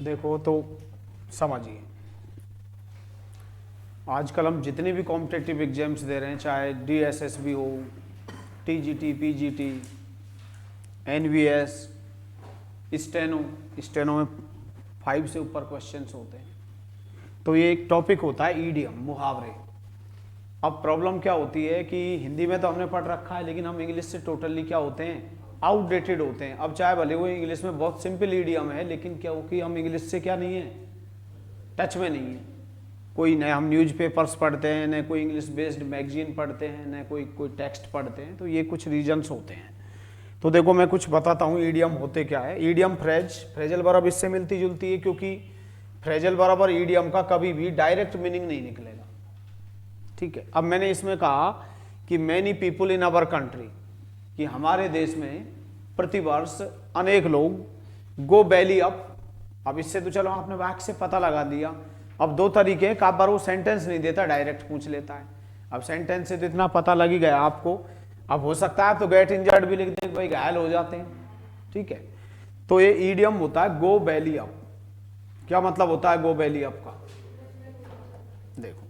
देखो तो समझिए, आजकल हम जितने भी कॉम्पिटिटिव एग्जाम्स दे रहे हैं, चाहे DSSB हो, TGT, PGT, NVS, स्टेनो में 5 से ऊपर क्वेश्चंस होते हैं। तो ये एक टॉपिक होता है ईडियम, मुहावरे। अब प्रॉब्लम क्या होती है कि हिंदी में तो हमने पढ़ रखा है, लेकिन हम इंग्लिश से टोटली क्या होते हैं, आउटडेटेड होते हैं। अब चाहे भले वो इंग्लिश में बहुत सिंपल ईडियम है, लेकिन क्योंकि हम इंग्लिश से क्या नहीं है, टच में नहीं है। कोई न हम न्यूज़पेपर्स पढ़ते हैं, न कोई इंग्लिश बेस्ड मैगजीन पढ़ते हैं, न कोई टेक्स्ट पढ़ते हैं। तो ये कुछ रीजंस होते हैं। तो देखो मैं कुछ बताता हूँ ईडियम होते क्या है। ईडियम फ्रेजल वर्ब इससे मिलती जुलती है, क्योंकि फ्रेजल वर्ब और ईडियम का कभी भी डायरेक्ट मीनिंग नहीं निकलेगा। ठीक है। अब मैंने इसमें कहा कि many people in our country, कि हमारे देश में प्रतिवर्ष अनेक लोग गो बैली अप। अब इससे तो चलो आपने वाक्य से पता लगा दिया। अब दो तरीके हैं, कई बार वो सेंटेंस नहीं देता, डायरेक्ट पूछ लेता है। अब सेंटेंस से तो इतना पता लग ही गया आपको। अब हो सकता है आप तो गेट इंजर्ड भी लिख दें, भाई घायल हो जाते हैं। ठीक है। तो ये ईडियम होता है गो बैली अप। क्या मतलब होता है गो बैली अप का? देखो,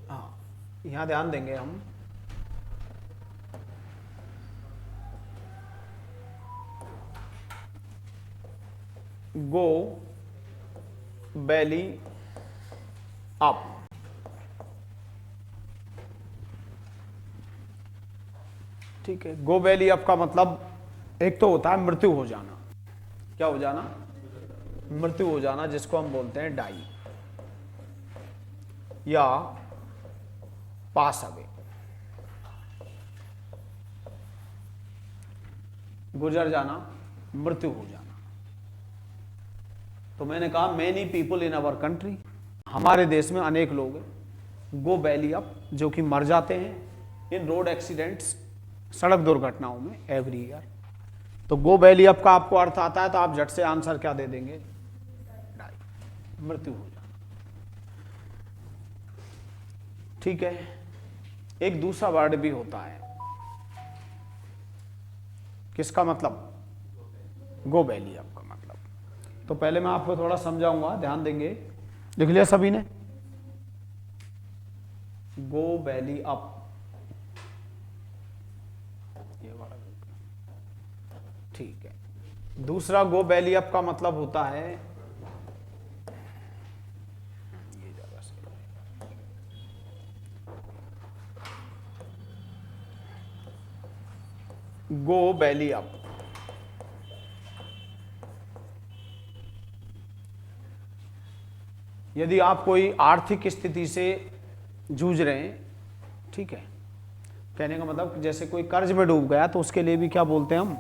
हाँ, यहां ध्यान देंगे हम। गो बैली अप, ठीक है। गो बैली अप का मतलब एक तो होता है मृत्यु हो जाना। क्या हो जाना? मृत्यु हो जाना, जिसको हम बोलते हैं डाई या पास अवे, गुजर जाना, मृत्यु हो जाना। तो मैंने कहा many people in our country, हमारे देश में अनेक लोग गो बैली अप, जो कि मर जाते हैं इन रोड एक्सीडेंट्स, सड़क दुर्घटनाओं में एवरी ईयर। तो गो बैली अप का आपको अर्थ आता है तो आप झट से आंसर क्या दे देंगे? डाई, मृत्यु हो जाना। ठीक है। एक दूसरा वर्ड भी होता है, किसका मतलब? गो बैली अप का मतलब। तो पहले मैं आपको थोड़ा समझाऊंगा, ध्यान देंगे। लिख लिया सभी ने? गो बैली अप, ये वाला। ठीक है। दूसरा गो बैली अप का मतलब होता है, ये ज्यादा सही है, गो बैली अप। यदि आप कोई आर्थिक स्थिति से जूझ रहे हैं, ठीक है, कहने का मतलब जैसे कोई कर्ज में डूब गया, तो उसके लिए भी क्या बोलते हैं हम?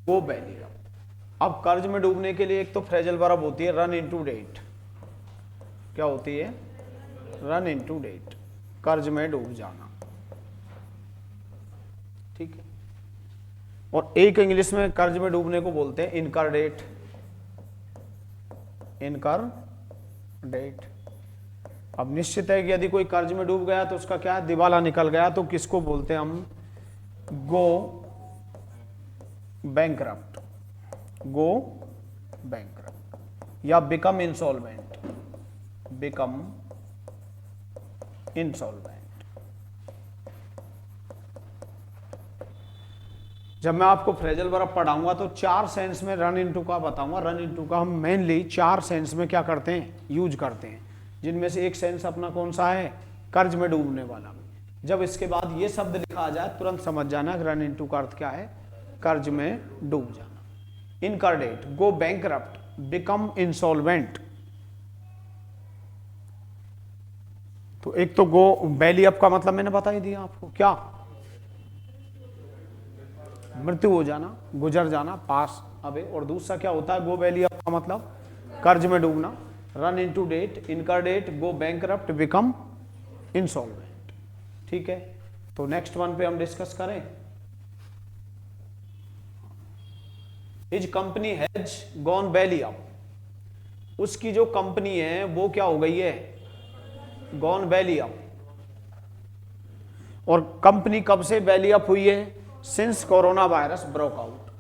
गो बैली अप। अब कर्ज में डूबने के लिए एक तो फ्रेजल वर्ब होती है रन इनटू डेट। क्या होती है? रन इनटू डेट, कर्ज में डूब जाना। ठीक है। और एक इंग्लिश में कर्ज में डूबने को बोलते हैं इनकर डेट, इनकर डेट। अब निश्चित है कि यदि कोई कर्ज में डूब गया तो उसका क्या है? दिवाला निकल गया, तो किसको बोलते हैं हम? गो बैंकरप्ट, गो बैंकरप्ट या बिकम इंसॉल्वेंट, बिकम इंसॉल्वेंट। जब मैं आपको फ्रेजल वर्ब पढ़ाऊंगा तो 4 सेंस में रन इनटू का बताऊंगा। रन इनटू का हम मेनली 4 सेंस में क्या करते हैं? यूज करते हैं, जिनमें से एक सेंस अपना कौन सा है? कर्ज में डूबने वाला। जब इसके बाद ये शब्द लिखा आ जाए, तुरंत समझ जाना रन इनटू का अर्थ क्या है? कर्ज में डूब जाना। इनकर debt, go bankrupt, become insolvent. तो एक तो गो बैली अप का मतलब मैंने बता ही दिया आपको, क्या? मृत्यु हो जाना, गुजर जाना, पास अवे। और दूसरा क्या होता है? गो बैली अप का मतलब कर्ज में डूबना, run into debt, incur debt, go bankrupt, become insolvent. ठीक है। तो नेक्स्ट वन पे हम डिस्कस करें। His company has gone belly up, उसकी जो कंपनी है वो क्या हो गई है? Gone belly up. और कंपनी कब से बैली अप हुई है? Since corona virus broke out,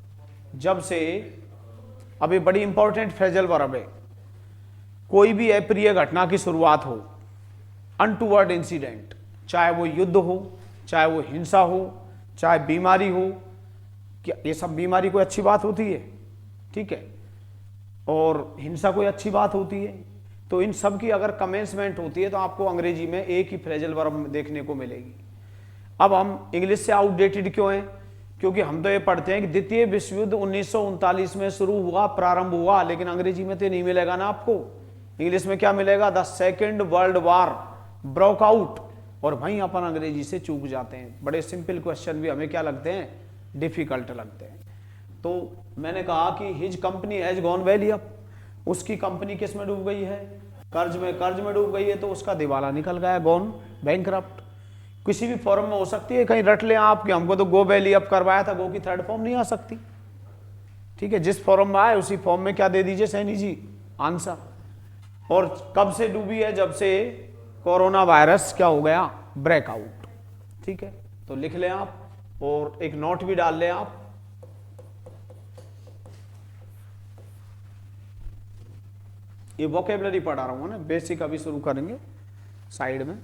जब से अब ये बड़ी इंपॉर्टेंट फ्रेजल वर्ब है। कोई भी अप्रिय घटना की शुरुआत हो, अनटूवर्ड इंसिडेंट, चाहे वो युद्ध हो, चाहे वो हिंसा हो, चाहे बीमारी हो, क्या ये सब बीमारी कोई अच्छी बात होती है? ठीक है, और हिंसा कोई अच्छी बात होती है? तो इन सब की अगर कमेंसमेंट होती है तो आपको अंग्रेजी में एक ही फ्रेजल वर्ब देखने को मिलेगी। अब हम इंग्लिश से आउटडेटेड क्यों हैं? क्योंकि हम तो ये पढ़ते हैं कि द्वितीय विश्व युद्ध 1939 में शुरू हुआ, प्रारंभ हुआ, लेकिन अंग्रेजी में तो नहीं मिलेगा ना आपको। इंग्लिश में क्या मिलेगा? The second world war broke out. और वहीं अपन अंग्रेजी से चूक जाते हैं। बड़े सिंपल क्वेश्चन भी हमें क्या लगते हैं? डिफिकल्ट लगते हैं। तो मैंने कहा कि his company has gone belly up, उसकी कंपनी किस में डूब गई है? कर्ज में डूब गई है, तो उसका दिवाला निकल गया, गॉन बैंकरप्ट। किसी भी फॉर्म में हो सकती है, कहीं रट लें आप कि हमको तो गो वैली अप करवाया था, गो की थर्ड फॉर्म नहीं आ सकती। ठीक है, जिस फॉर्म में आए उसी फॉर्म में क्या दे दीजिए सैनी जी? आंसर। और कब से डूबी है? जब से कोरोना वायरस क्या हो गया? ब्रेकआउट। ठीक है, तो लिख लें आप और एक नोट भी डाल लें आप। ये वोकेबलरी पढ़ा रहा हूं ना, बेसिक अभी शुरू करेंगे साइड में,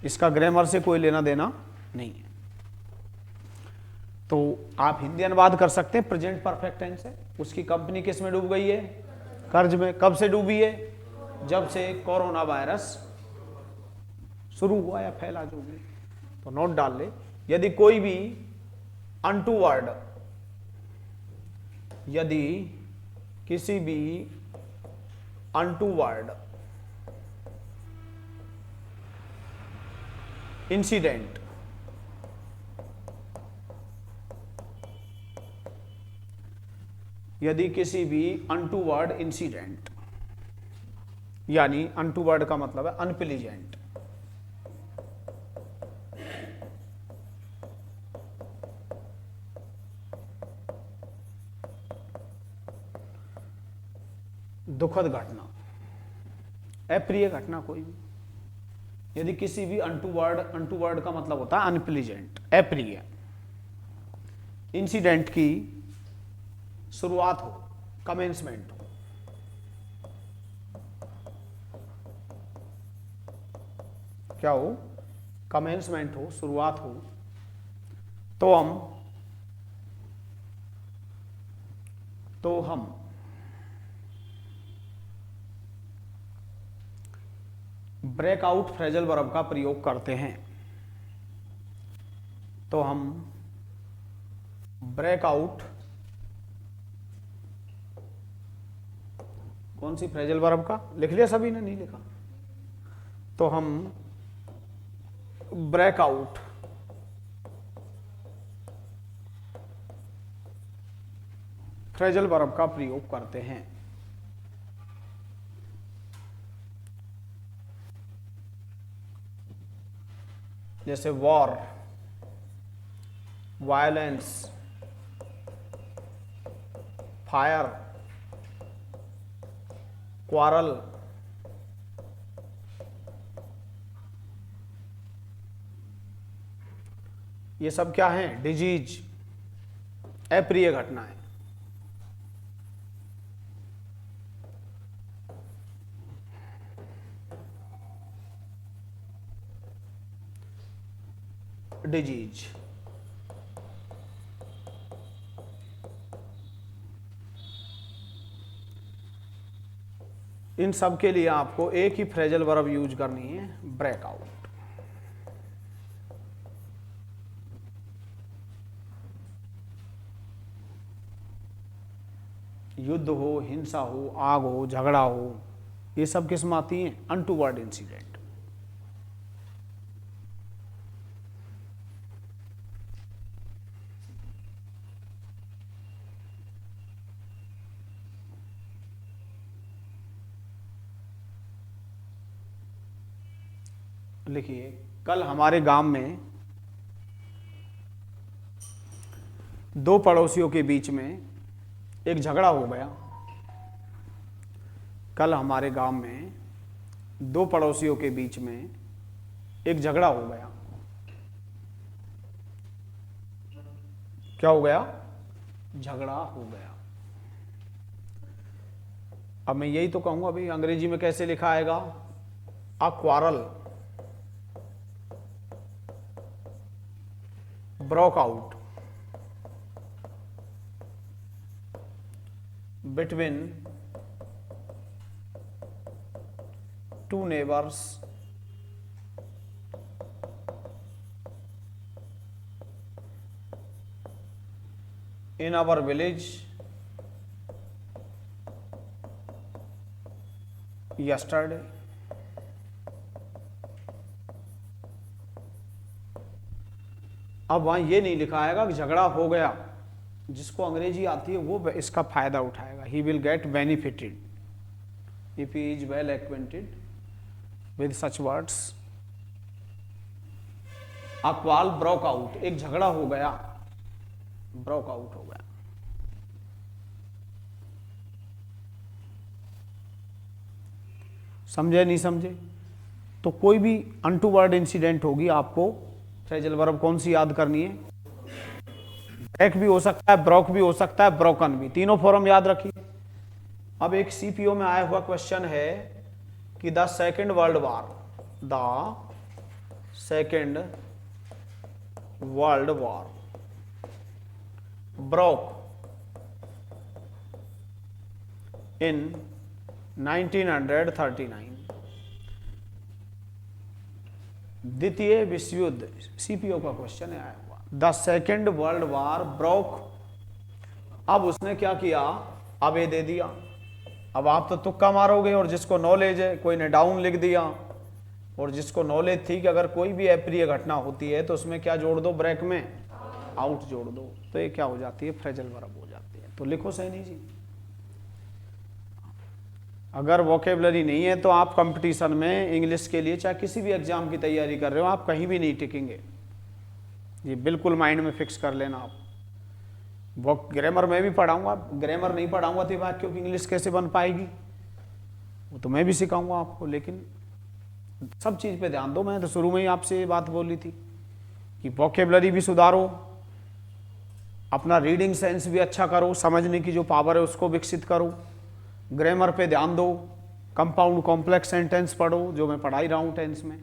इसका ग्रामर से कोई लेना देना नहीं है। तो आप हिंदी अनुवाद कर सकते हैं, प्रेजेंट परफेक्ट टेंस है। उसकी कंपनी किस में डूब गई है? कर्ज में। कब से डूबी है? जब से कोरोना वायरस शुरू हुआ या फैला, जो भी। तो नोट डाल ले। यदि कोई भी अनटूवर्ड, यदि किसी भी अनटूवर्ड इंसिडेंट यदि किसी भी अनटूवर्ड इंसिडेंट, यानी अनटूवर्ड का मतलब है अनप्लीजेंट, दुखद घटना, अप्रिय घटना कोई भी, यदि किसी भी अनटूवर्ड का मतलब होता है अनप्लीजेंट, अप्रिय इंसिडेंट की शुरुआत हो, कमेंसमेंट हो, क्या हो? कमेंसमेंट हो, शुरुआत हो, तो हम ब्रेकआउट फ्रेजल वर्ब का प्रयोग करते हैं। तो हम ब्रेकआउट, कौन सी फ्रेजल वर्ब का लिख लिया सभी ने? नहीं लिखा? तो हम ब्रेकआउट फ्रेजल वर्ब का प्रयोग करते हैं। जैसे वॉर, वायलेंस, फायर, क्वारल, ये सब क्या है? डिजीज, अप्रिय घटनाएं। डिजीज, इन सब के लिए आपको एक ही फ्रेजल वर्ब यूज करनी है, ब्रेकआउट। युद्ध हो, हिंसा हो, आग हो, झगड़ा हो, ये सब किस में आती हैं? Untoward incident. लिखिए, कल हमारे गांव में दो पड़ोसियों के बीच में एक झगड़ा हो गया। कल हमारे गांव में दो पड़ोसियों के बीच में एक झगड़ा हो गया। क्या हो गया? झगड़ा हो गया। अब मैं यही तो कहूंगा भाई, अंग्रेजी में कैसे लिखा आएगा? A quarrel broke out between two neighbours in our village yesterday. अब वहां ये नहीं लिखा आएगा कि झगड़ा हो गया। जिसको अंग्रेजी आती है वो इसका फायदा उठाएगा। He will get benefited if he is well acquainted with such words. A क्वाल broke out, एक झगड़ा हो गया, ब्रोक आउट हो गया। समझे नहीं समझे? तो कोई भी अनटू वर्ड इंसिडेंट होगी, आपको फ्रेजल वर्ब कौन सी याद करनी है? ब्रेक भी हो सकता है, ब्रोक भी हो सकता है, ब्रोकन भी, तीनों फॉर्म याद रखिए। अब एक सीपीओ में आया हुआ क्वेश्चन है कि the second world war broke in 1939। द्वितीय विश्व युद्ध, सीपीओ का क्वेश्चन है आया हुआ। The second world war broke. अब उसने क्या किया? अब ये दे दिया। अब आप तो तुक्का मारोगे, और जिसको नॉलेज है, कोई ने डाउन लिख दिया, और जिसको नॉलेज थी कि अगर कोई भी अप्रिय घटना होती है तो उसमें क्या जोड़ दो? ब्रेक में आउट जोड़ दो, तो ये क्या हो जाती है? फ्रेजल वर्ब हो जाती है। तो लिखो सैनी जी। अगर वोकेबलरी नहीं है तो आप कंपटीशन में इंग्लिश के लिए, चाहे किसी भी एग्जाम की तैयारी कर रहे हो, आप कहीं भी नहीं टिकेंगे। ये बिल्कुल माइंड में फिक्स कर लेना आप। वो ग्रामर में भी पढ़ाऊंगा, ग्रामर नहीं पढ़ाऊंगा तो वाक्यों की इंग्लिश कैसे बन पाएगी? वो तो मैं भी सिखाऊंगा आपको, लेकिन सब चीज़ पे ध्यान दो। मैं तो शुरू में ही आपसे ये बात बोली थी कि वोकेबलरी भी सुधारो, अपना रीडिंग सेंस भी अच्छा करो, समझने की जो पावर है उसको विकसित करो, ग्रामर पे ध्यान दो, कंपाउंड कॉम्प्लेक्स सेंटेंस पढ़ो जो मैं पढ़ा ही रहा हूं टेंस में।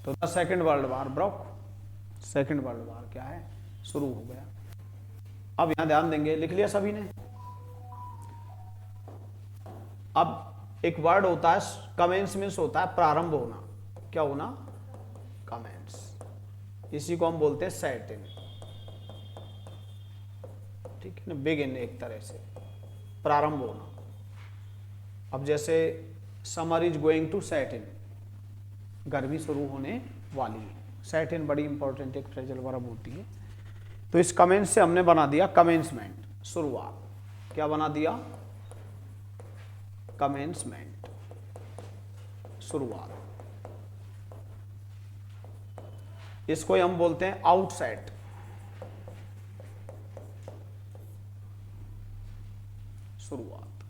तो the second world war broke, second world war क्या है? शुरू हो गया। अब यहां ध्यान देंगे, लिख लिया सभी ने? अब एक वर्ड होता है कमेंसमेंट, होता है प्रारंभ होना। क्या होना? कमेंस। इसी को हम बोलते हैं सेट इन, ठीक है ना? बिगिन, एक तरह से प्रारंभ होना। अब जैसे summer is going to set in, गर्मी शुरू होने वाली है। सेट इन बड़ी इंपॉर्टेंट एक फ्रेजल वर्ब होती है। तो इस कमेंस से हमने बना दिया कमेंसमेंट, शुरुआत। क्या बना दिया? कमेंसमेंट, शुरुआत। इसको हम बोलते हैं आउटसेट। शुरुआत,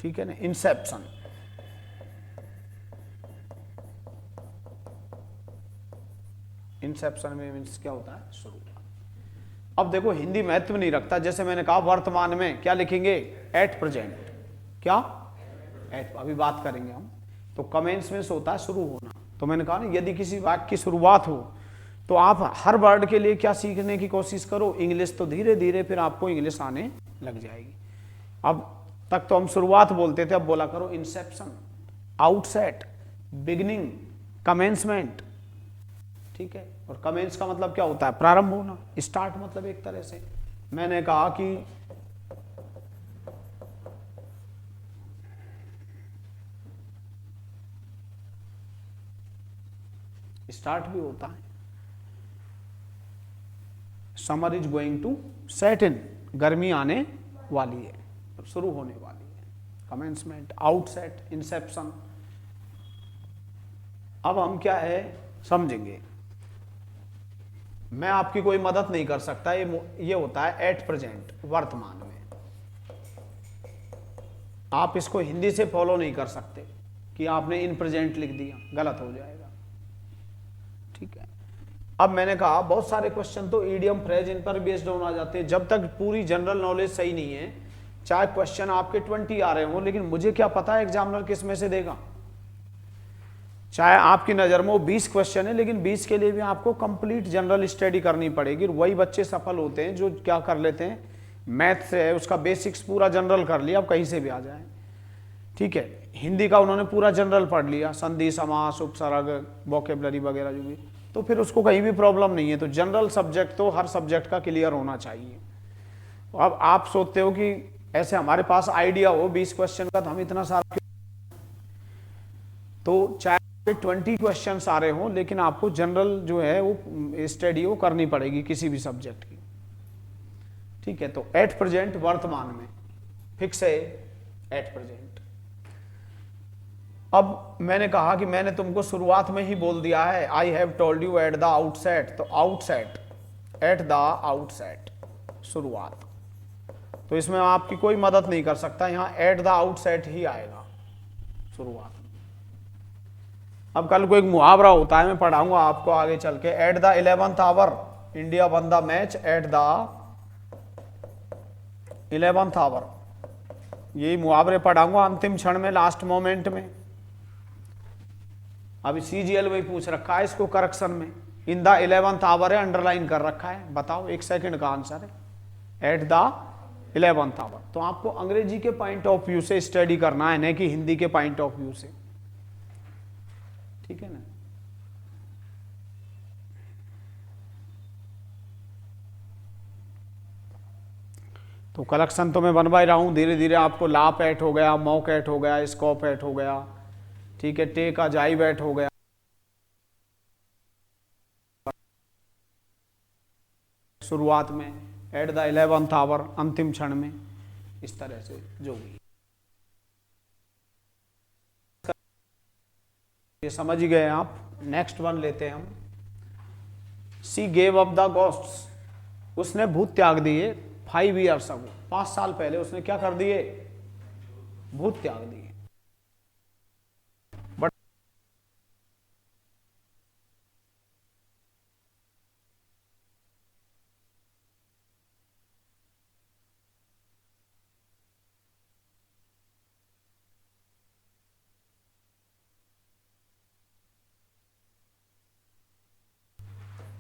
ठीक है ना? इंसेप्शन, इंसेप्शन में मीन्स क्या होता है? शुरुआत। अब देखो हिंदी महत्व नहीं रखता, जैसे मैंने कहा वर्तमान में क्या लिखेंगे? At present. क्या? एट, अभी बात करेंगे हम। तो कमेंसमेंट होता है शुरू होना। तो मैंने कहा ना, यदि किसी वाक्य की शुरुआत हो तो आप हर वर्ड के लिए क्या सीखने की कोशिश करो? इंग्लिश। तो धीरे धीरे फिर आपको इंग्लिश आने लग जाएगी। अब तक तो हम शुरुआत बोलते थे, अब बोला करो इंसेप्शन, आउटसेट, बिगिनिंग, कमेंसमेंट, ठीक है? और कमेंस का मतलब क्या होता है? प्रारंभ होना, स्टार्ट मतलब एक तरह से। मैंने कहा कि स्टार्ट भी होता है। Summer is going to set in, गर्मी आने वाली है, तो शुरू होने वाली है। Commencement, outset, inception. अब हम क्या है समझेंगे। मैं आपकी कोई मदद नहीं कर सकता, ये होता है एट प्रेजेंट, वर्तमान में। आप इसको हिंदी से फॉलो नहीं कर सकते कि आपने इन प्रेजेंट लिख दिया, गलत हो जाएगा, ठीक है? अब मैंने कहा बहुत सारे क्वेश्चन तो ईडियम फ्रेज इन पर बेस्ड ऑन आ जाते हैं। जब तक पूरी जनरल नॉलेज सही नहीं है, चाहे क्वेश्चन आपके 20 आ रहे हो, लेकिन मुझे क्या पता है एग्जामिनर किस में से देगा। चाहे आपकी नज़र में वो 20 क्वेश्चन है, लेकिन 20 के लिए भी आपको कंप्लीट जनरल स्टडी करनी पड़ेगी। वही बच्चे सफल होते हैं जो क्या कर लेते हैं, मैथ से है उसका बेसिक्स पूरा जनरल कर लिया, अब कहीं से भी आ जाए। ठीक है, हिंदी का उन्होंने पूरा जनरल पढ़ लिया, संधि समास उपसर्ग वोकेबलरी वगैरह जो भी, तो फिर उसको कहीं भी प्रॉब्लम नहीं है। तो जनरल सब्जेक्ट तो हर सब्जेक्ट का क्लियर होना चाहिए। अब आप सोचते हो कि ऐसे हमारे पास आइडिया हो 20 क्वेश्चन का, तो हम इतना सारा, तो चाहे 20 क्वेश्चन आ रहे हो, लेकिन आपको जनरल जो है वो स्टडी वो करनी पड़ेगी किसी भी सब्जेक्ट की। ठीक है, तो एट प्रेजेंट वर्तमान में फिक्स है एट प्रेजेंट। अब मैंने कहा कि मैंने तुमको शुरुआत में ही बोल दिया है, I have told you at the outset, तो आउटसेट, एट द आउटसेट, शुरुआत, तो इसमें आपकी कोई मदद नहीं कर सकता, यहां एट द आउटसेट ही आएगा शुरुआत। अब कल को एक मुहावरा होता है, मैं पढ़ाऊंगा आपको आगे चल के, at the 11th hour India won the match at the 11th hour, यही मुहावरे पढ़ाऊंगा अंतिम क्षण में, लास्ट मोमेंट में। अभी CGL वही पूछ रखा है इसको करेक्शन में, इन द 11th आवर है, अंडरलाइन कर रखा है, बताओ 1 सेकंड का आंसर है एट द 11th आवर। तो आपको अंग्रेजी के पॉइंट ऑफ व्यू से स्टडी करना है, नहीं कि हिंदी के पॉइंट ऑफ व्यू से। ठीक है ना। तो कलेक्शन तो मैं बनवा ही रहा हूं धीरे धीरे, आपको लाप एट हो गया, मॉक एट हो गया, स्कोप एट हो गया, ठीक है, टेक अजाइब एट हो गया, शुरुआत में एट द 11th आवर, अंतिम क्षण में, इस तरह से जो भी ये समझ ही गए आप। नेक्स्ट वन लेते हैं हम, सी गेव अप द गोस्ट्स, उसने भूत त्याग दिए 5 years अगो, 5 साल पहले उसने क्या कर दिए, भूत त्याग दिए। बट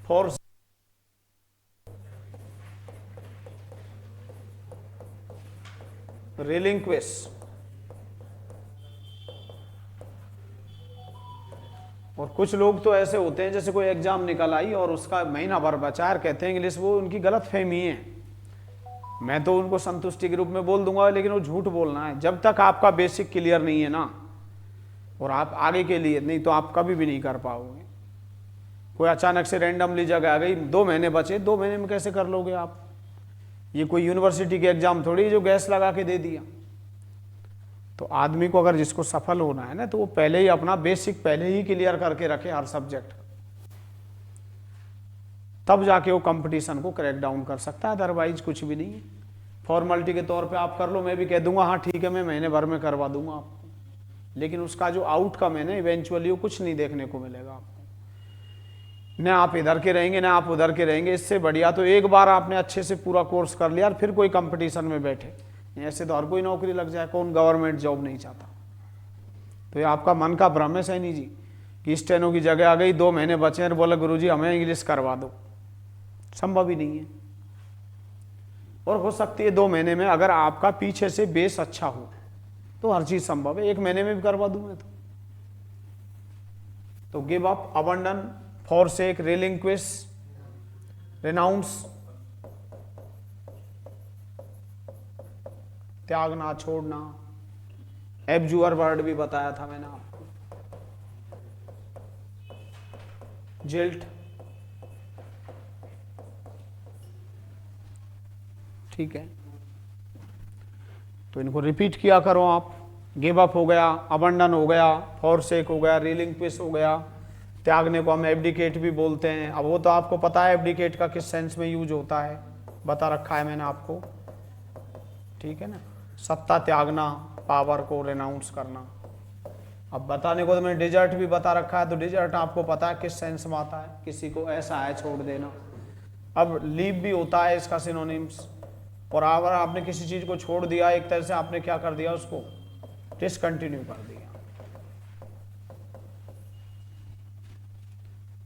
फॉर relinquish, और कुछ लोग तो ऐसे होते हैं जैसे कोई एग्जाम निकल आई और उसका महीना भर बचा है, कहते हैं इंग्लिश, वो उनकी गलत फहमी है। मैं तो उनको संतुष्टि के रूप में बोल दूंगा, लेकिन वो झूठ बोलना है। जब तक आपका बेसिक क्लियर नहीं है ना, और आप आगे के लिए नहीं, तो आप कभी भी नहीं कर पाओगे। कोई अचानक से रैंडमली जगह आ गई, 2 महीने बचे, 2 महीने में कैसे कर लोगे आप? ये कोई यूनिवर्सिटी के एग्जाम थोड़ी जो गैस लगा के दे दिया। तो आदमी को अगर जिसको सफल होना है ना, तो वो पहले ही अपना बेसिक पहले ही क्लियर करके रखे हर सब्जेक्ट, तब जाके वो कंपटीशन को क्रैक डाउन कर सकता है, अदरवाइज कुछ भी नहीं है। फॉर्मेलिटी के तौर पे आप कर लो, मैं भी कह दूंगा हाँ ठीक है, मैं महीने भर में करवा दूंगा आपको, लेकिन उसका जो आउटकम है ना, इवेंचुअली वो कुछ नहीं देखने को मिलेगा आपको। न आप इधर के रहेंगे ना आप उधर के रहेंगे। इससे बढ़िया तो एक बार आपने अच्छे से पूरा कोर्स कर लिया और फिर कोई कंपटीशन में बैठे। ऐसे तो हर कोई नौकरी लग जाए, कौन गवर्नमेंट जॉब नहीं चाहता। तो ये आपका मन का भ्रम है सैनी जी, कि स्टेनो की जगह आ गई, 2 महीने बचे और बोला गुरुजी हमें इंग्लिश करवा दो, संभव ही नहीं है। और हो सकती है 2 महीने में अगर आपका पीछे से बेस अच्छा हो तो हर चीज संभव है, 1 महीने में भी करवा दूं मैं तो give up, abandon, forsake, relinquish, renounce, त्यागना, छोड़ना। एब्जूअर वर्ड भी बताया था मैंने आपको, जिल्ट, ठीक है। तो इनको रिपीट किया करो आप। गिव अप हो गया, अबंडन हो गया, फॉरसेक हो गया, रिलिंक्विश हो गया। त्यागने को हम एब्डिकेट भी बोलते हैं। अब वो तो आपको पता है एब्डिकेट का किस सेंस में यूज होता है, बता रखा है मैंने आपको, ठीक है ना। सत्ता त्यागना, पावर को रेनाउंस करना, अब बताने को तो मैंने डिजर्ट भी बता रखा है, तो डिजर्ट आपको पता है किस सेंस में आता है, किसी को ऐसा है छोड़ देना। अब लीव भी होता है इसका सिनोनिम्स, और अगर आपने किसी चीज को छोड़ दिया एक तरह से, आपने क्या कर दिया, उसको डिसकंटिन्यू कर दिया।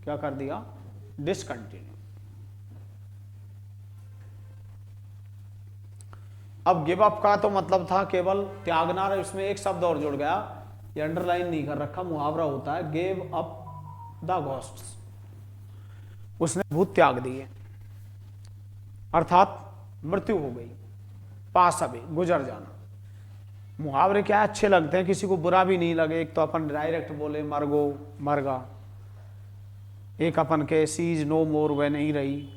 क्या कर दिया? डिसकंटिन्यू। अब गिव अप का तो मतलब था केवल त्यागना, इसमें एक शब्द और जुड़ गया, ये अंडरलाइन नहीं कर रखा, मुहावरा होता है गिव अप द घोस्ट्स, उसने भूत त्याग दिए, अर्थात मृत्यु हो गई, पास अवे, गुजर जाना। मुहावरे क्या अच्छे लगते हैं, किसी को बुरा भी नहीं लगे। एक तो अपन डायरेक्ट बोले मरगो, मरगा, एक अपन के सीज नो मोर, वह नहीं रही।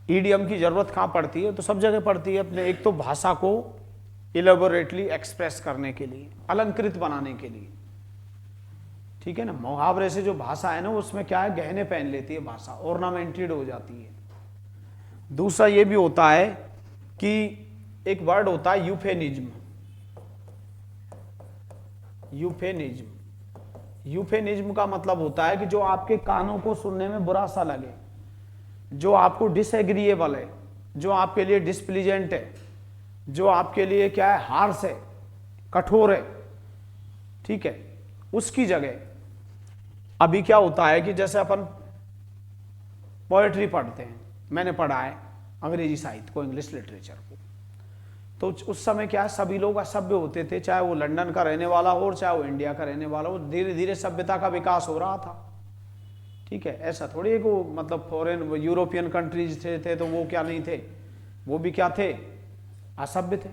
ईडियम की जरूरत कहां पड़ती है? तो सब जगह पड़ती है अपने, एक तो भाषा को इलेबोरेटली एक्सप्रेस करने के लिए, अलंकृत बनाने के लिए, ठीक है ना। मुहावरे से जो भाषा है ना, उसमें क्या है, गहने पहन लेती है भाषा, ऑर्नामेंटेड हो जाती है। दूसरा ये भी होता है कि एक वर्ड होता है यूफेनिज्म। यूफेनिज्म का मतलब होता है कि जो आपके कानों को सुनने में बुरा सा लगे, जो आपको डिसएग्रीएबल है, जो आपके लिए डिसप्लीजेंट है, जो आपके लिए क्या है, हार्श है, कठोर है, ठीक है, उसकी जगह अभी क्या होता है कि जैसे अपन पोएट्री पढ़ते हैं, मैंने पढ़ा है अंग्रेजी साहित्य को, इंग्लिश लिटरेचर को, तो उस समय क्या है, सभी लोग असभ्य होते थे, चाहे वो लंदन का रहने वाला हो और चाहे वो इंडिया का रहने वाला हो। धीरे धीरे सभ्यता का विकास हो रहा था, ठीक है। ऐसा थोड़ी है कि वो मतलब फॉरेन यूरोपियन कंट्रीज थे तो वो क्या नहीं थे, वो भी क्या थे, असभ्य थे,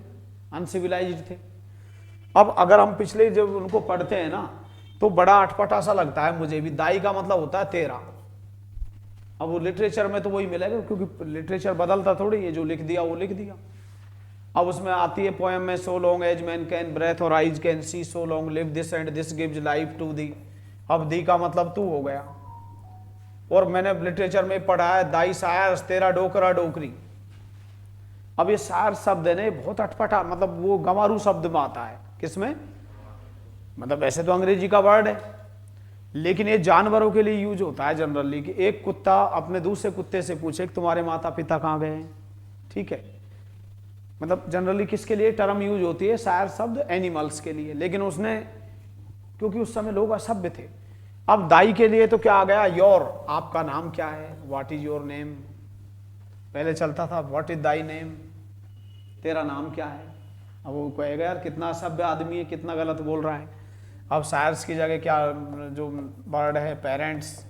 अनसिविलाइज्ड थे। अब अगर हम पिछले जब उनको पढ़ते हैं ना, तो बड़ा अटपटा सा लगता है मुझे भी। दाई का मतलब होता है तेरा। अब वो लिटरेचर में तो वही मिलेगा, क्योंकि लिटरेचर बदलता थोड़ी है, जो लिख दिया वो लिख दिया। अब उसमें आती है पोएम में, so long as man can breathe और eyes can see, so long live this and this gives life to thee. अब दी का मतलब तू हो गया। और मैंने लिटरेचर में पढ़ा है, दाई शायर तेरा डोकरा डोकरी। अब ये शायर शब्द है ना, बहुत अटपटा, मतलब वो गंवारू शब्द में आता है। किसमें? मतलब वैसे तो अंग्रेजी का वर्ड है, लेकिन ये जानवरों के लिए यूज होता है जनरली, कि एक कुत्ता अपने दूसरे कुत्ते से पूछे कि तुम्हारे माता पिता कहाँ गए हैं, ठीक है। मतलब जनरली किसके लिए टर्म यूज होती है, शायर शब्द एनिमल्स के लिए, लेकिन उसने, क्योंकि उस समय लोग असभ्य थे। अब दाई के लिए तो क्या आ गया, योर, आपका नाम क्या है, व्हाट इज योर नेम। पहले चलता था व्हाट इज दाई नेम, तेरा नाम क्या है। अब वो कहेगा यार कितना असभ्य आदमी है, कितना गलत बोल रहा है। अब शायर्स की जगह क्या जो वर्ड है, parents,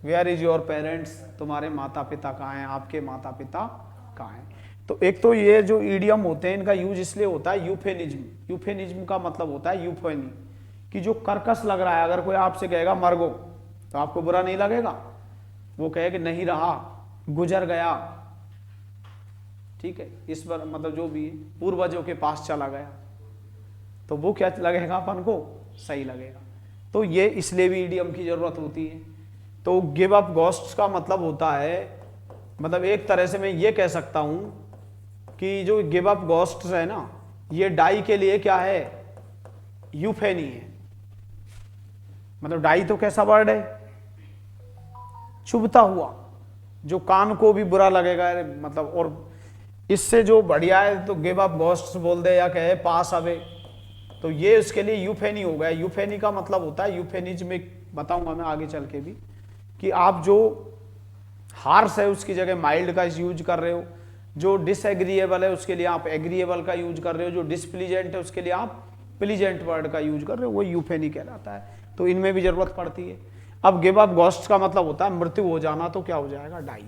where is your parents, तुम्हारे माता पिता कहाँ हैं, आपके माता पिता कहाँ हैं। तो एक तो ये जो ईडियम होते हैं, इनका यूज इसलिए होता है यूफेनिज्म। यूफेनिज्म का मतलब होता है यूफेनी, कि जो कर्कश लग रहा है। अगर कोई आपसे कहेगा मरगो, तो आपको बुरा नहीं लगेगा। वो कहे कि नहीं रहा, गुजर गया, ठीक है, इस बार मतलब जो भी पूर्वजों के पास चला गया, तो वो क्या लगेगा अपन को, सही लगेगा। तो ये इसलिए भी ईडियम की जरूरत होती है। तो गिव अप घोस्ट्स का मतलब होता है, मतलब एक तरह से मैं ये कह सकता हूं कि जो गिव अप घोस्ट्स है ना, ये डाई के लिए क्या है, यूफेनी है। मतलब डाई तो कैसा वर्ड है, चुभता हुआ, जो कान को भी बुरा लगेगा, मतलब। और इससे जो बढ़िया है तो गिव अप घोस्ट्स बोल दे या कहे पास अवे, तो ये उसके लिए यूफेनी हो गया। यूफेनी का मतलब होता है, यूफेनिज्म बताऊंगा मैं आगे चल के भी, कि आप जो हार्श है उसकी जगह माइल्ड का यूज कर रहे हो, जो डिसएग्रीएबल है उसके लिए आप एग्रीएबल का यूज कर रहे हो, जो डिसप्लीजेंट है उसके लिए आप प्लीजेंट वर्ड का यूज कर रहे हो, वो यूफेनी कहलाता है। तो इनमें भी जरूरत पड़ती है। अब गिव अप घोस्ट्स का मतलब होता है मृत्यु हो जाना, तो क्या हो जाएगा, डाई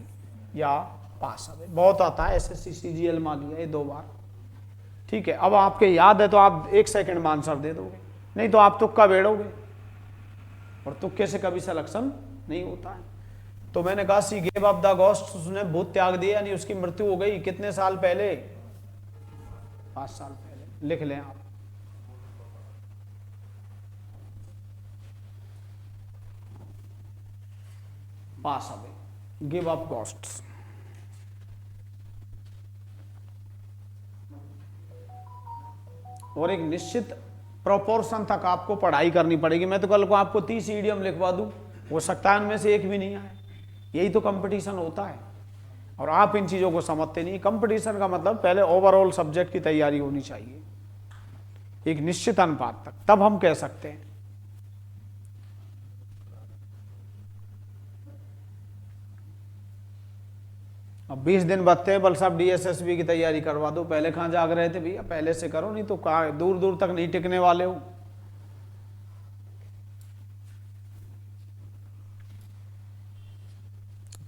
या पास अवे। बहुत आता है, एसएससी सीजीएल मान लिया ये 2 बार, ठीक है। अब आपके याद है तो आप 1 सेकंड में आंसर दे दोगे, नहीं तो आप तुक्का बेड़ोगे, और तुक्के से कभी सिलेक्शन नहीं होता है। तो मैंने कहा सी गेव अप द घोस्ट, उसने भूत त्याग दिया, यानी उसकी मृत्यु हो गई। कितने साल पहले, 5 साल पहले। लिख लें आप। Pass away, give up ghosts. और एक निश्चित प्रोपोर्शन तक आपको पढ़ाई करनी पड़ेगी। मैं तो कल को आपको 30 ईडीएम लिखवा दूं, हो सकता है उनमें से एक भी नहीं आए। यही तो कंपटीशन होता है, और आप इन चीज़ों को समझते नहीं। कंपटीशन का मतलब पहले ओवरऑल सब्जेक्ट की तैयारी होनी चाहिए एक निश्चित अनुपात तक, तब हम कह सकते हैं। अब 20 दिन बचते हैं, बल साहब डीएसएसबी की तैयारी करवा दो। पहले कहाँ जाग रहे थे भैया, पहले से करो, नहीं तो कहाँ दूर दूर तक नहीं टिकने वाले हो।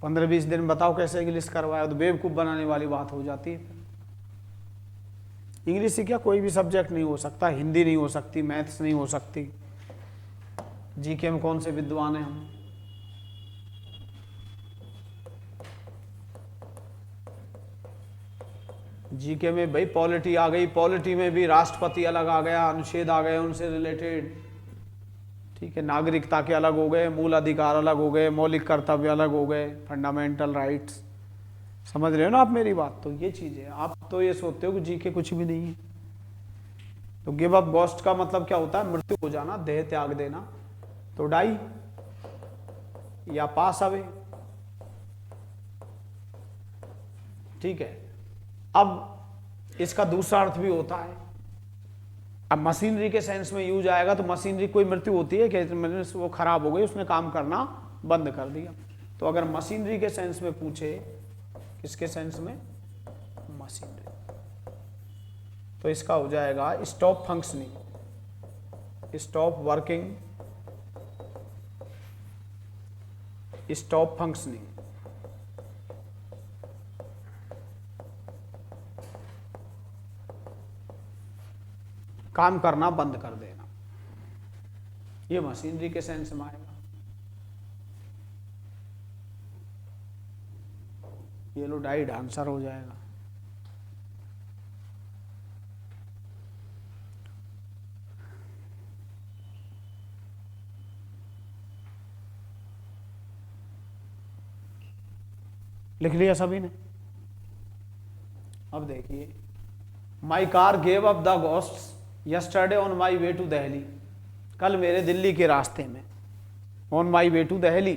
पंद्रह 20 दिन बताओ कैसे इंग्लिश करवाया, तो बेवकूफ़ बनाने वाली बात हो जाती है। इंग्लिश से क्या कोई भी सब्जेक्ट नहीं हो सकता, हिंदी नहीं हो सकती, मैथ्स नहीं हो सकती, जीके में कौन से विद्वान हैं हम। जीके में भाई पॉलिटी आ गई, पॉलिटी में भी राष्ट्रपति अलग आ गया, अनुच्छेद आ गए उनसे रिलेटेड, ठीक है। नागरिकता के अलग हो गए, मूल अधिकार अलग हो गए, मौलिक कर्तव्य अलग हो गए, फंडामेंटल राइट्स। समझ रहे हो ना आप मेरी बात। तो ये चीज़ है, आप तो ये सोचते हो कि जीके कुछ भी नहीं है। तो गिव अप गोस्ट का मतलब क्या होता है, मृत्यु हो जाना, देह त्याग देना। तो डाई या पास अवे, ठीक है। अब इसका दूसरा अर्थ भी होता है। अब मशीनरी के सेंस में यूज आएगा तो मशीनरी कोई मृत्यु होती है कि वो खराब हो गई, उसने काम करना बंद कर दिया। तो अगर मशीनरी के सेंस में पूछे, किसके सेंस में, मशीनरी, तो इसका हो जाएगा stop functioning, stop working, stop functioning. काम करना बंद कर देना, ये मशीनरी के सेंस में आएगा। ये लो डाइड आंसर हो जाएगा। लिख लिया सभी ने। अब देखिए, my car gave up the ghosts yesterday on my way to Delhi. कल मेरे दिल्ली के रास्ते में, on my way to Delhi,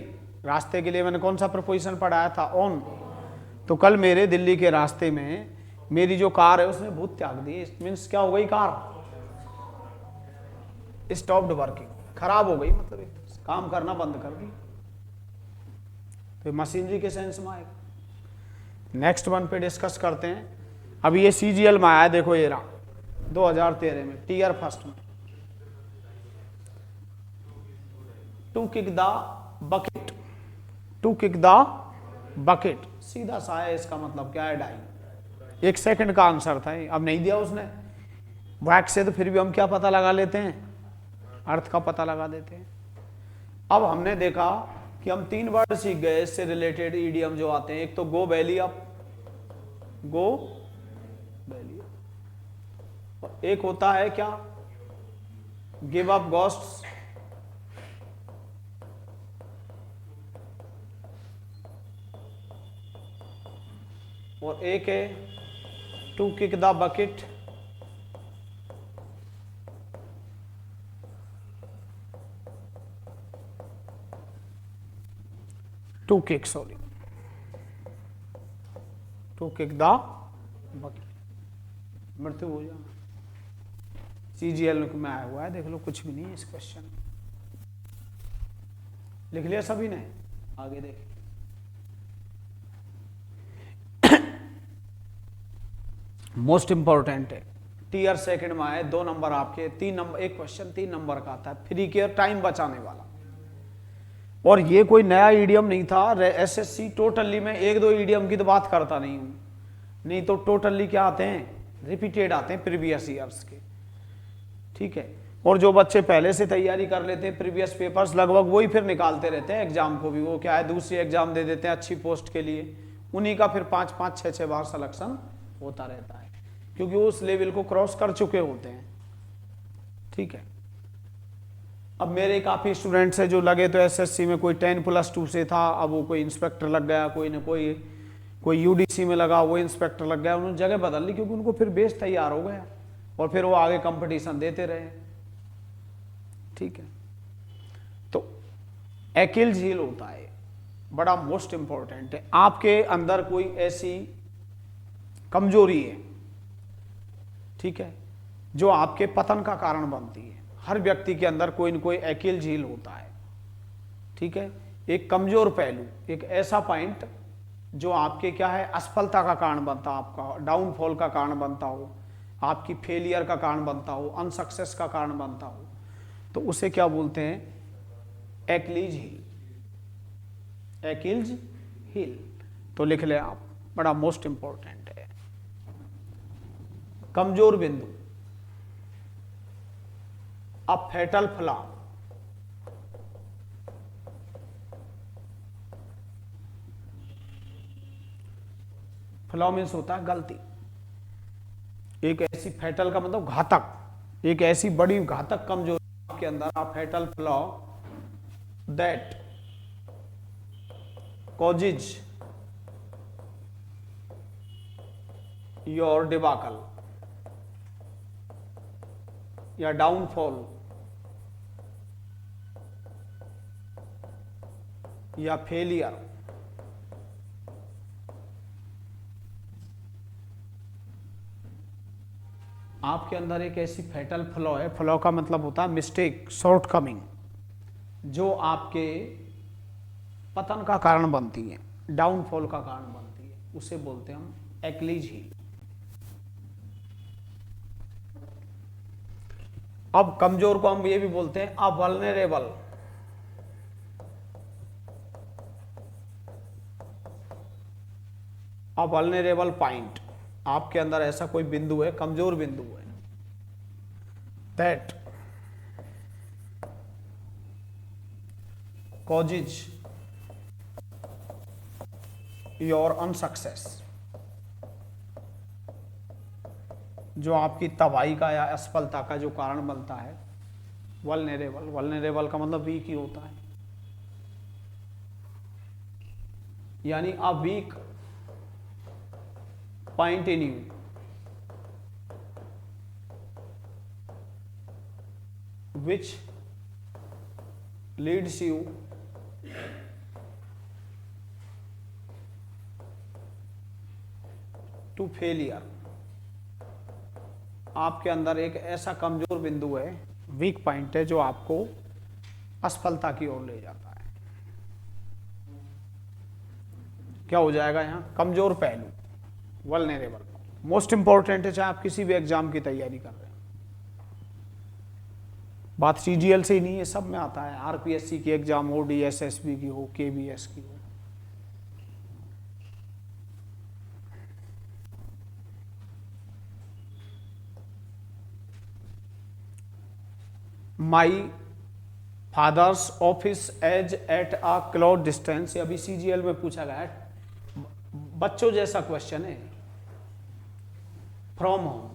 रास्ते के लिए मैंने कौन सा प्रपोजिशन पढ़ाया था, ऑन। तो कल मेरे दिल्ली के रास्ते में मेरी जो कार है उसने भूत त्याग दी। मीन्स क्या हो गई, कार स्टॉप्ड वर्किंग, खराब हो गई, मतलब काम करना बंद कर दी। तो मशीनरी के सेंस में आएगा। नेक्स्ट वन पे डिस्कस करते हैं। अब ये सीजीएल में आया, देखो ये रहा 2013 में, टीयर फर्स्ट में, to kick the bucket, to kick the bucket, सीधा सा है। इसका मतलब क्या है, डाई। 1 सेकंड का आंसर था। अब नहीं दिया उसने वैक से, तो फिर भी हम क्या पता लगा लेते हैं, अर्थ का पता लगा देते हैं। अब हमने देखा कि हम 3 वर्ड सीख गए इससे रिलेटेड ईडीएम जो आते हैं। एक तो गो बैली अप, गो बैली अप, एक होता है क्या, गिव अप घोस्ट्स, और एक है to kick the bucket, to kick, sorry, to kick the bucket, मृत्यु हो जाना। सीजीएल में आया हुआ है, देख लो, कुछ भी नहीं है इस क्वेश्चन में। लिख लिया सभी ने, आगे देखिए। मोस्ट इंपॉर्टेंट है, टीयर सेकंड में आए, 2 नंबर आपके, 3 नंबर, एक क्वेश्चन 3 नंबर का आता है, फ्री केयर, टाइम बचाने वाला। और ये कोई नया ईडीएम नहीं था। एसएससी टोटली में 1-2 ईडीएम की तो बात करता नहीं हूं, नहीं तो टोटली क्या आते हैं, रिपीटेड आते हैं प्रीवियस ईयर्स के, ठीक है। और जो बच्चे पहले से तैयारी कर लेते हैं, प्रीवियस पेपर्स लगभग वही फिर निकालते रहते हैं एग्जाम को भी। वो क्या है, दूसरी एग्जाम दे देते हैं अच्छी पोस्ट के लिए, उन्हीं का फिर 5-5, 6-6 बार सिलेक्शन होता रहता है, क्योंकि वो उस लेवल को क्रॉस कर चुके होते हैं, ठीक है। अब मेरे काफ़ी स्टूडेंट्स हैं जो लगे तो एसएससी में, कोई 10+2 से था, अब वो कोई इंस्पेक्टर लग गया, कोई न कोई यूडीसी में लगा, वो इंस्पेक्टर लग गया, उन्होंने जगह बदल ली, क्योंकि उनको फिर बेस तैयार हो गया। और फिर वो आगे कंपटीशन देते रहे। ठीक है, तो एक्किल्स हील होता है, बड़ा मोस्ट इंपॉर्टेंट है। आपके अंदर कोई ऐसी कमजोरी है, ठीक है, जो आपके पतन का कारण बनती है। हर व्यक्ति के अंदर कोई न कोई एक्किल्स हील होता है। ठीक है, एक कमजोर पहलू, एक ऐसा पॉइंट जो आपके क्या है, असफलता का कारण बनता है, आपका डाउनफॉल का कारण बनता हो, आपकी फेलियर का कारण बनता हो, अनसक्सेस का कारण बनता हो, तो उसे क्या बोलते हैं, एक्किल्स हील। एक्किल्स हील तो लिख ले आप, बड़ा मोस्ट इंपॉर्टेंट है। कमजोर बिंदु, अ फैटल फ्लॉ, फ्लॉ मीन्स होता है गलती। एक ऐसी फैटल का मतलब घातक, एक ऐसी बड़ी घातक कमजोरी आपके अंदर, a fatal flaw that causes your debacle या डाउनफॉल या फेलियर। आपके अंदर एक ऐसी फैटल फ्लॉ है, फ्लॉ का मतलब होता है मिस्टेक, शॉर्ट कमिंग, जो आपके पतन का कारण बनती है, डाउनफॉल का कारण बनती है, उसे बोलते हैं हम एक्किल्स हील। अब कमजोर को हम ये भी बोलते हैं a vulnerable. A vulnerable point, आपके अंदर ऐसा कोई बिंदु है, कमजोर बिंदु है, दैट causes योर अनसक्सेस, जो आपकी तबाही का या असफलता का जो कारण बनता है। वल्नरेबल, वल्नरेबल का मतलब वीक ही होता है, यानी a weak point in you, which leads you to failure. आपके अंदर एक ऐसा कमजोर बिंदु है, वीक पॉइंट है, जो आपको असफलता की ओर ले जाता है। क्या हो जाएगा यहां, कमजोर पहलू, वल्नरेबल। मोस्ट इंपॉर्टेंट है, चाहे आप किसी भी एग्जाम की तैयारी कर रहे हैं। बात सीजीएल से ही नहीं है, सब में आता है, आरपीएससी की एग्जाम हो, डीएसएसबी की हो, केबीएस की हो। My father's office is at a close distance, अभी सीजीएल में पूछा गया है, बच्चों जैसा क्वेश्चन है, फ्रॉम होम।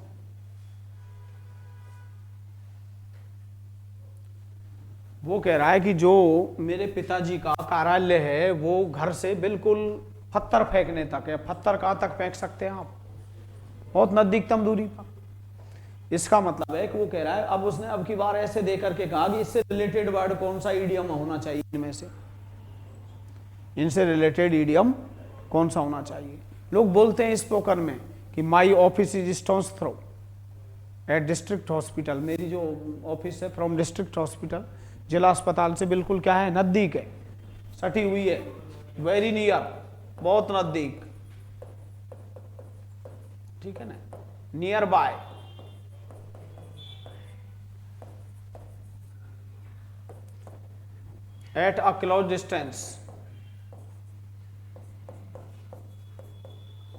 वो कह रहा है कि जो मेरे पिताजी का कार्यालय है वो घर से बिल्कुल पत्थर फेंकने तक है। पत्थर कहां तक फेंक सकते हैं आप, बहुत नजदीकतम दूरी पर। इसका मतलब है कि वो कह रहा है, अब उसने अब की बार ऐसे दे करके कहा कि इससे रिलेटेड वर्ड कौन सा ईडियम होना चाहिए, इनमें से, इनसे रिलेटेड ईडियम कौन सा होना चाहिए। लोग बोलते हैं स्पोकन में कि my office is stone's throw at district hospital, मेरी जो ऑफिस है फ्रॉम डिस्ट्रिक्ट हॉस्पिटल, जिला अस्पताल से बिल्कुल क्या है, नजदीक है, सटी हुई है, वेरी नियर, बहुत नजदीक, ठीक है ना, near by. Eight a close distance,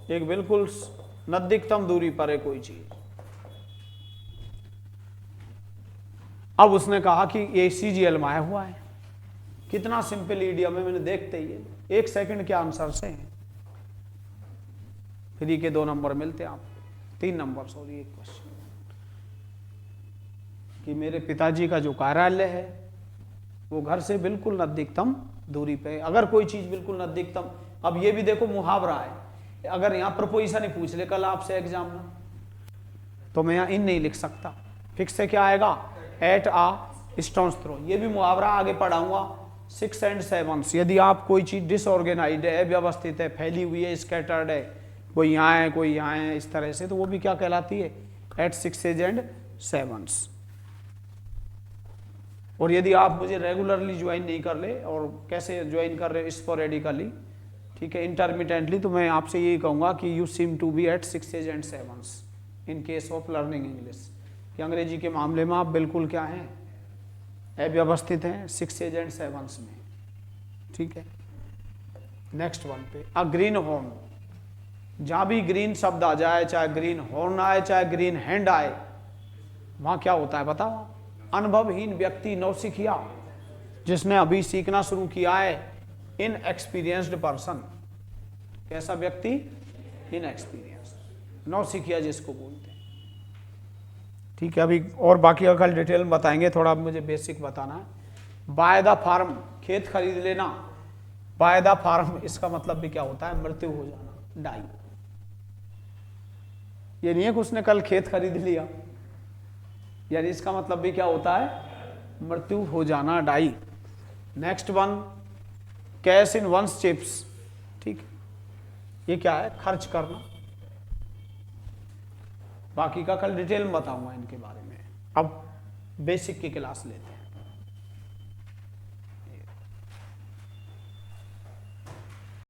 एक बिल्कुल नजदीकतम दूरी पर है कोई चीज। अब उसने कहा कि ये सीजीएल में आया हुआ है। कितना सिंपल ईडियम है, मैंने देखते ही है, 1 सेकंड के आंसर से हैं। फ्री के 2 नंबर मिलते हैं आपको, 3 नंबर, सॉरी, एक क्वेश्चन, कि मेरे पिताजी का जो कार्यालय है वो घर से बिल्कुल नजदीकतम दूरी पे। अगर कोई चीज बिल्कुल नजदीकतम, अब ये भी देखो मुहावरा है, अगर यहां प्रपोजिशन ही पूछ ले कल आपसे एग्जाम में, तो मैं यहाँ इन नहीं लिख सकता। फिक्स से क्या आएगा, एट आ स्टोन्स थ्रो। ये भी मुहावरा आगे पढ़ाऊंगा। 6 and 7, यदि आप कोई चीज़ डिसऑर्गेनाइज्ड है, व्यवस्थित है, फैली हुई है, स्कैटर्ड है, कोई यहाँ है कोई यहाँ है, इस तरह से, तो वो भी क्या कहलाती है, एट 6 and 7। और यदि आप मुझे रेगुलरली ज्वाइन नहीं कर ले, और कैसे ज्वाइन कर रहे हो, स्पोरेडिकली, ठीक है, इंटरमिटेंटली, तो मैं आपसे यही कहूँगा कि you seem to be at 6 and 7 in case of learning English, कि अंग्रेजी के मामले में आप बिल्कुल क्या हैं, अव्यवस्थित हैं 6 and 7 में, ठीक है। नेक्स्ट वन पे, अ ग्रीन हॉर्न। जहाँ भी ग्रीन शब्द आ जाए, चाहे ग्रीन हॉर्न आए, चाहे ग्रीन हैंड आए, वहाँ क्या होता है बताओ, अनुभवहीन व्यक्ति, नौसिखिया, जिसने अभी सीखना शुरू किया है, इनएक्सपीरियंस्ड पर्सन। कैसा व्यक्ति, इनएक्सपीरियंस्ड, नौसिखिया जिसको बोलते हैं, ठीक है। अभी और बाकी का कल डिटेल में बताएंगे, थोड़ा मुझे बेसिक बताना है। बाय द फार्म, खेत खरीद लेना। बाय द फार्म, इसका मतलब भी क्या होता है, मृत्यु हो जाना, डाई। ये नहीं है कि उसने कल खेत खरीद लिया, यानी इसका मतलब भी क्या होता है, मृत्यु हो जाना, die. Next one, cash in one's chips, ठीक, ये क्या है, खर्च करना। बाकी का कल डिटेल में बताऊंगा इनके बारे में। अब बेसिक की क्लास लेते हैं।